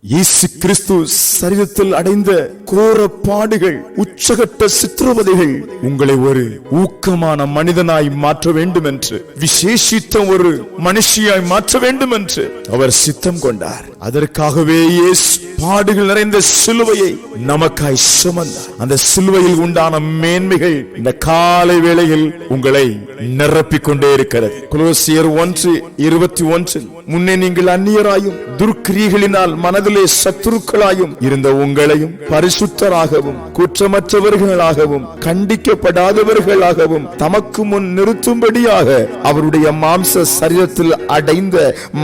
இயேசு கிறிஸ்து சரீரத்தில் அடைந்த கோர பாடுகள், உச்சகட்ட சித்திரவதைகள் உங்களை ஒரு ஊக்கமான மனிதனாய் மாற்ற வேண்டும் என்று, விசேஷித்த ஒரு மனுஷியாய் மாற்ற வேண்டும் என்று அவர் சித்தம் கொண்டார். அதற்காகவே இயேசு பாடுகள் நிறைந்த சிலுவையை நமக்காய் சுமந்தார். அந்த சிலுவையில் உண்டான மேன்மைகள் இந்த காலை வேளையில் உங்களை நிரப்பிக் கொண்டே இருக்கிறது. கொலோசியர் 1:21 முன்னே நீங்கள் அந்நியராயும் துர்க்கிரியைகளினால் மனதிலே சத்துருக்களாயும் இருந்த உங்களையும் பரிசுத்தராகவும் குற்றமற்றவர்களாகவும் கண்டிக்கப்படாதவர்களாகவும் தமக்கு முன் நிறுத்தும்படியாக அவருடைய மாம்ச சரீரத்தில் அடைந்த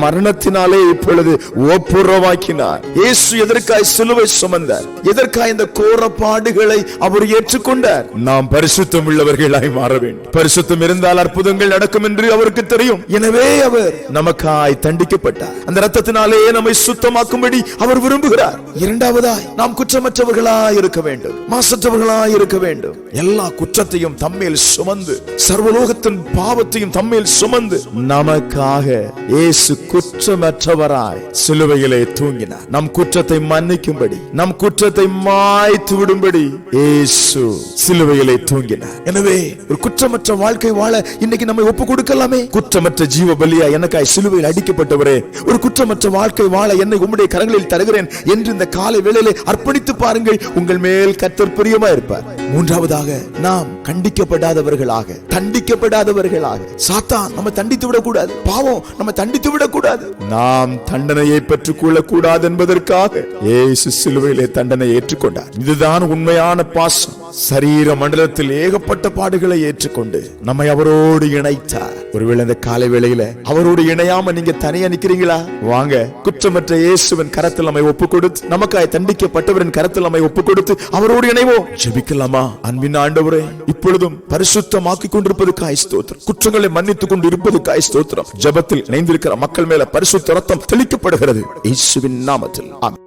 மரணத்தினாலே இப்பொழுது ஒப்புரவாக்கினார். இயேசு எதற்காய் சிலுவை சுமந்தார்? எதற்காய் இந்த கோர பாடுகளை அவர் ஏற்றுக்கொண்டார்? நாம் பரிசுத்தம் உள்ளவர்களாய் மாற வேண்டும். பரிசுத்தம் இருந்தால் அற்புதங்கள் நடக்கும் என்று அவருக்கு தெரியும். எனவே அவர் நமக்காய் தண்டிக்கப்பட்டார். அந்த இரத்தத்தினாலே நம்மை சுத்தமாக்கும்படி அவர் விரும்புகிறார். இரண்டாவதாய் நாம் குற்றமற்றவர்களாய் இருக்க வேண்டும், மாசற்றவர்களாய் இருக்க வேண்டும். எல்லா குற்றத்தையும் தம்மேல் சுமந்து, சர்வலோகத்தின் பாவத்தையும் தம்மேல் சுமந்து நமக்காக இயேசு குற்றமற்றவராய் சிலுவையிலே தூங்கினார். நம் குற்றத்தை மன்னிக்கும்படி, நம் குற்றத்தை மாய்த்து விடும்படி இயேசு சிலுவையிலே தூங்கினார். எனவே ஒரு குற்றமற்ற வாழ்க்கை வாழ இன்னைக்கு நம்மை ஒப்பு கொடுக்கலாமே. குற்றமற்ற ஜீவ பலியா எனக்காய் சிலுவையில் அடிக்கப்பட்டவரே, ஒரு குற்றமற்ற வாழ்க்கை வாழ என்னை உம்முடைய கரங்களில் தருகிறேன் என்று இந்த காலை வேளையிலே அர்ப்பணித்து பாருங்கள். உங்கள் மேல் கர்த்தர் பிரியமா இருப்பார். மூன்றாவதாக நாம் கண்டிக்கப்படாதவர்களாக, தண்டிக்கப்படாதவர்களாக, சாத்தான் நம்ம தண்டித்து விடக்கூடாது, பாவம் நம்ம தண்டித்து விடக்கூடாது, நாம் தண்டனையை பெற்றுக் கொள்ளக்கூடாது என்பதற்காக இயேசு சிலுவையிலே தண்டனை ஏற்றுக்கொண்டார். இதுதான் உண்மையான பாசம். சரீர மண்டலத்தில் ஏகப்பட்ட பாடுகளை ஏற்றுக்கொண்டு நம்மை அவரோடு இணைத்தார். ஒருவேளை இந்த காலை வேளையில அவரோடு இணையாம நீங்க தனியா நிக்கிறீங்களா? வாங்க, குற்றமற்ற இயேசுவின் கரத்தில் நம்மை ஒப்பு கொடுத்து, நமக்காய் தண்டிக்கப்பட்டவரின் கரத்தில் நம்மை ஒப்பு கொடுத்து அவரோடு இணைவோம். ஜெபிக்கலாமா? அன்பின் ஆண்டவரே, இப்பொழுதும் பரிசுத்தமாக்கி கொண்டிருப்பதுக்காய் ஸ்தோத்திரம், குற்றங்களை மன்னித்துக் கொண்டு இருப்பதுக்காய் ஸ்தோத்திரம். ஜெபத்தில் இணைந்திருக்கிற மக்கள் மேல பரிசுத்த ரத்தம் தெளிக்கப்படுகிறது இயேசுவின் நாமத்தில். ஆமென்.